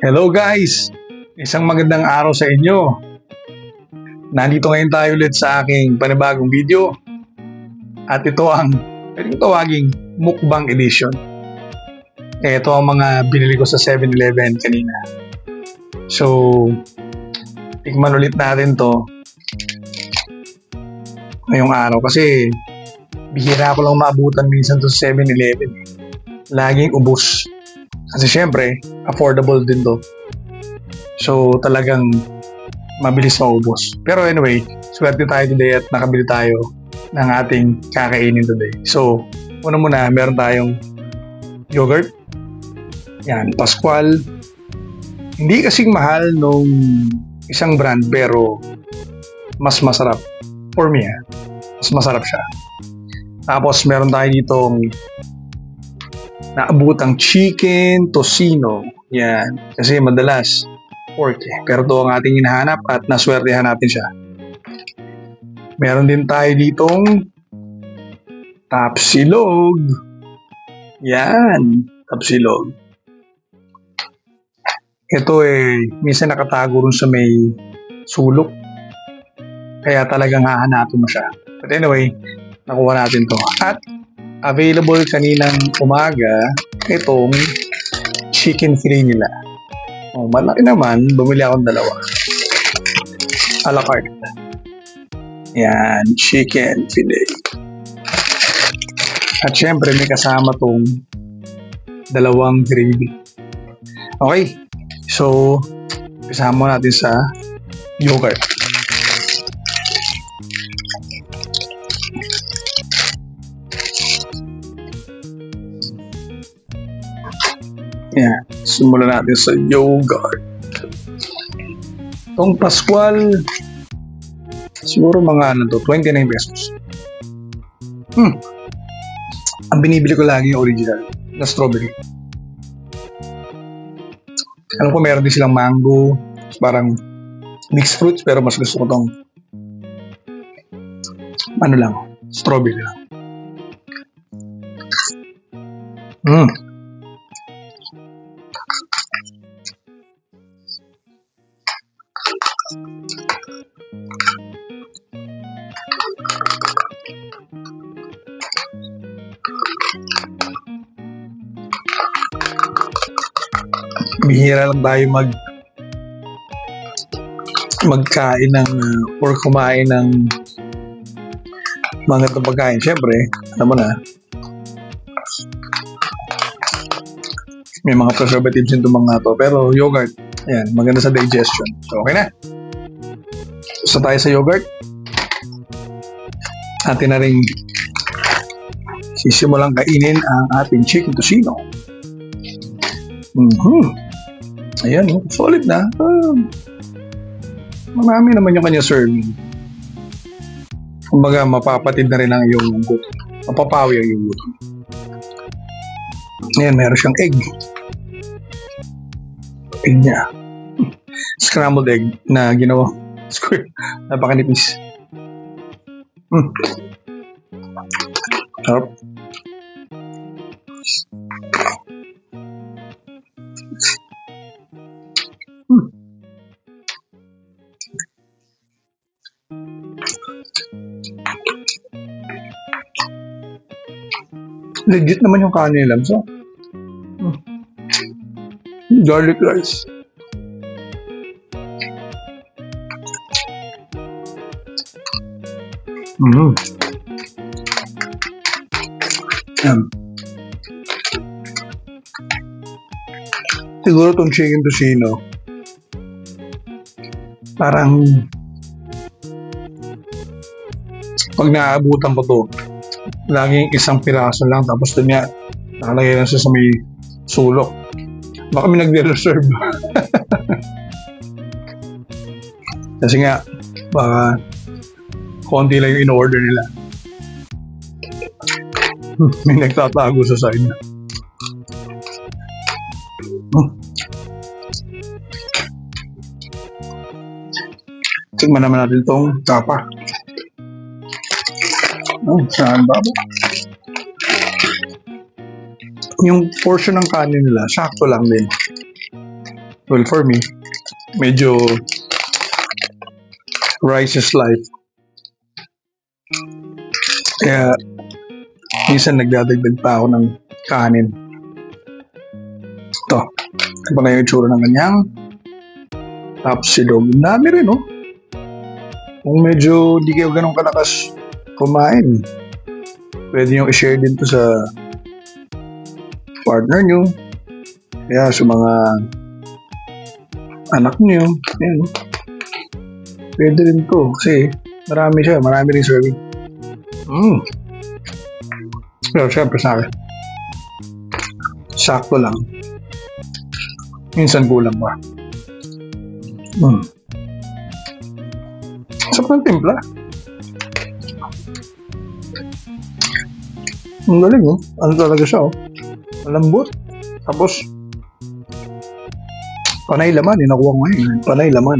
Hello guys! Isang magandang araw sa inyo. Nandito ngayon tayo ulit sa aking panibagong video. At ito ang pwedeng tawaging mukbang edition. Ito ang mga binili ko sa 7-Eleven kanina. So, tikman ulit natin to ngayong araw kasi bihira ko lang maabutan minsan to sa 7-Eleven. Laging ubos. Kasi syempre, affordable din to. So, talagang mabilis maubos. Pero anyway, swerte tayo today at nakabili tayo ng ating kakainin today. So, una muna, meron tayong yogurt. Yan, Pascual. Hindi kasing mahal nung isang brand pero mas masarap. For me, mas masarap siya. Tapos, meron tayo ditong naabutang chicken tocino. Yan. Kasi madalas pork Pero ito ang ating hinahanap at naswertehan natin siya. Meron din tayo ditong tapsilog. Yan. Tapsilog. Ito minsan nakatago rin sa may sulok. Kaya talagang hahanapin mo siya. But anyway, nakuha natin to. At available kaninang umaga itong chicken fillet nila. Oh, malaki naman. Bumili akong dalawa. A la carte. Yan, chicken fillet. At syempre may kasama tong dalawang gravy. Okay. So, kasama natin sa yogurt. Yan. Simulan natin sa yogurt. Itong Pascual, siguro mga 29 pesos. Ang binibili ko lagi yung original na strawberry. Alam ko meron din silang mango, parang mixed fruits, pero mas gusto ko tong strawberry lang. Bihira lang tayo magkain ng or kumain ng mga itong pagkain. Siyempre, alam mo na, may mga preservatives yung mga to. Pero yogurt, ayan, maganda sa digestion. So, okay na. Gusto tayo sa yogurt. Atin na rin sisimulang kainin ang ating chicken tocino. Ayan, solid na. Marami naman yung kanya serving. Kumbaga, mapapatid na rin ang iyong gutom. Mapapawi ang iyong gutom. Ayan, meron siyang egg. Egg niya. Scrambled egg na ginawa square. Napakanipis. Sarap. Legit naman yung kanin nila. So, garlic rice. Siguro itong chicken tocino parang pag naaabutan ko to laging isang piraso lang tapos doon niya nakalagay lang siya sa may sulok. Baka may nagre-reserve. Kasi nga baka konti lang yung in-order nila. May nagtatago sa side. Tignan naman natin itong tapa. Saan ba? Yung portion ng kanin nila, sakto lang din. Well, for me, medyo rice is life. Kaya minsan nagdadagdag pa ako ng kanin. Ito. Ito pala yung itsura ng kanyang tapsilog. Dami rin, oh. Kung medyo di kayo ganun kalakas kumain, pwede nyo i-share din to sa partner nyo. Kaya sa mga anak nyo. Ayan. Pwede rin to. Kasi marami siya. Marami rin serving. Pero syempre sa akin, sakto lang. Minsan kulang pa. Sarap ng timpla. Ang galing, oh. Ano talaga siya, oh. Malambot. Tapos, panay laman. Nakuha ko ngayon. Panay laman.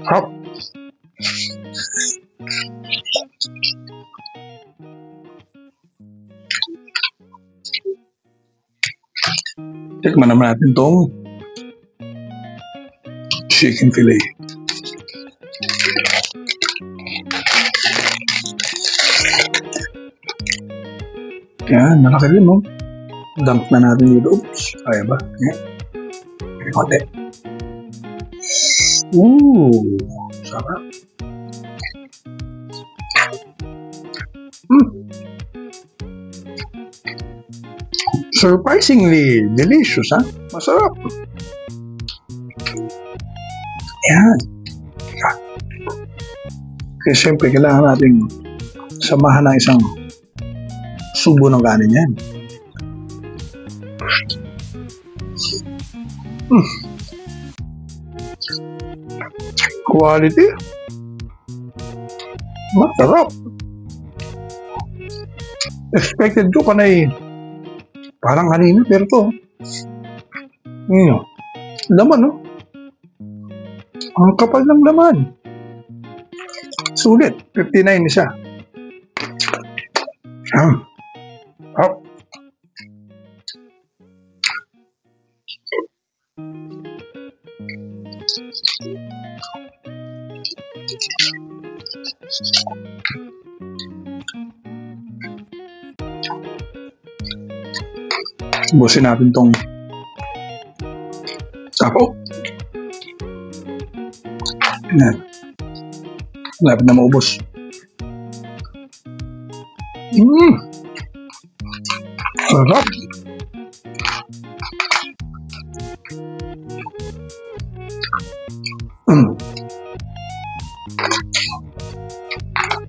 Hop. Tikman naman natin tong chicken fillet. Yan, malaki rin, no? Dump na natin dito. Oops, kaya ba? Yan. Konti. Sarap. Surprisingly delicious, ha? Masarap. Yan. Kaya siyempre, kailangan natin samahan ng isang subo ng kanin yan. Quality. Masarap. Expected ko kanay parang kanina, pero to laman, no? Ang kapal ng laman. Sulit. 59 siya. Hop. Busin natin tong sako. Yan. Lapit na maubos. Sarap.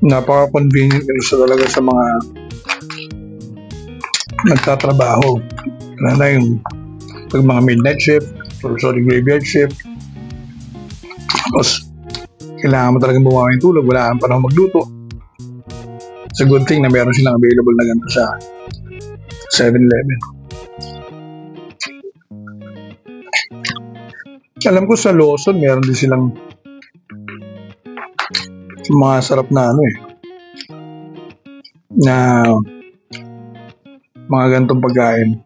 Napaka-convenient nito sa talaga sa mga nagtatrabaho. Lalo yung pag mga midnight shift or graveyard shift. Tapos, kailangan mo talagang bumawi yung tulog. Wala kang panahon magluto. It's a good thing na meron silang available na ganito sa 7-Eleven. Alam ko sa Lawson, meron din silang mga sarap na na mga ganitong pagkain.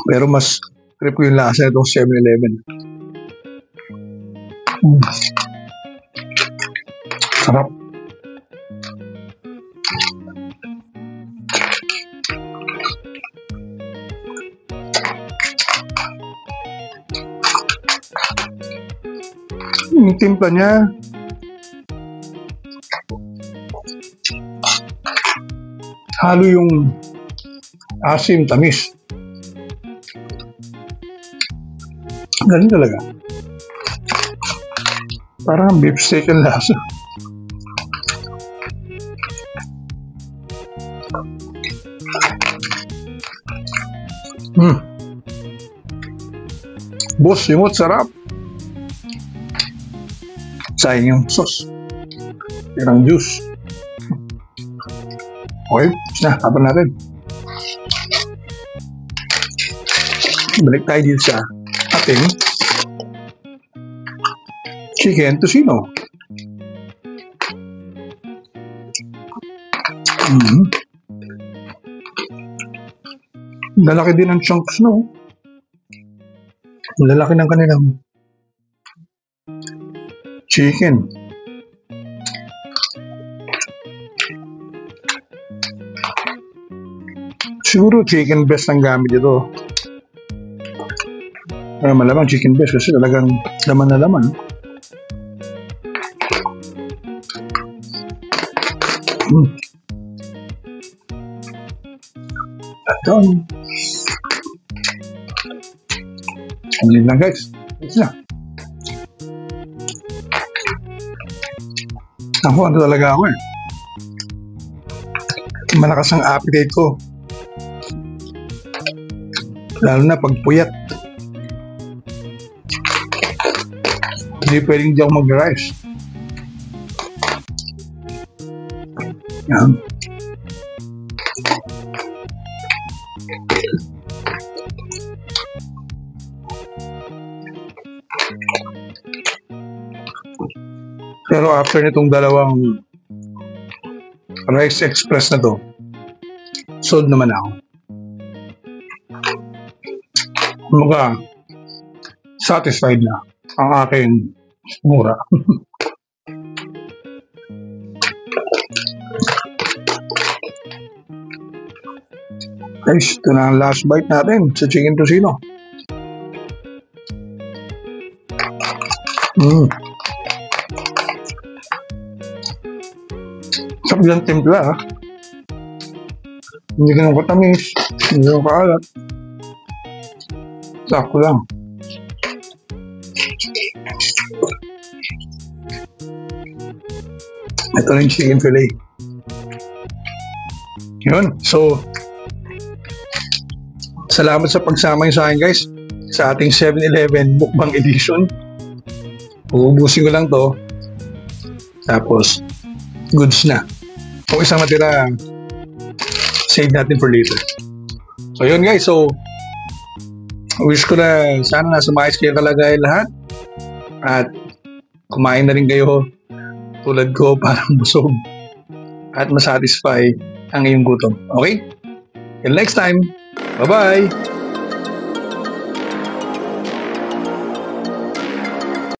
Pero mas trip ko yung lasa itong 7-Eleven. Sarap. Yung timpla niya, halo yung asim, tamis. Galing talaga. Parang beef steak ang lasa. Boss, yung sarap. Sayang yung sauce. Yung juice. Okay, na, tapan natin. Balik tayo dito sa ating chicken tocino. Lalaki din ang chunks, no? Lalaki ng kanilang chicken. Siguro chicken breast ang gamit ito. Malamang chicken breast kasi talagang laman na laman. Ito. Ano lang guys. Ito na. Ano talaga ako eh. Malakas ang appetite ko. Lalo na pag puyat. Hindi pwedeng di ako mag-rice. Yan. Pero after nitong dalawang Rice Express na to, sold naman ako. Mga satisfied na ang aking mura. Guys, ito na ang last bite natin sa chicken tocino. Sarap yung timpla, ha? Hindi ganun katamis, hindi ganun kaalat. Sakto lang. Ito na yung chicken fillet. Yun. So, salamat sa pagsama niyo sa akin, guys, sa ating 7-Eleven mukbang edition. Uubusin ko lang to. Tapos, goods na. Kung isang matira, save natin for later. So, yun guys. So, wish ko na sana nasa maayos kayo kalagayan lahat. At kumain na rin kayo tulad ko parang busog. At masatisfy ang iyong gutom. Okay? Till next time. Bye-bye!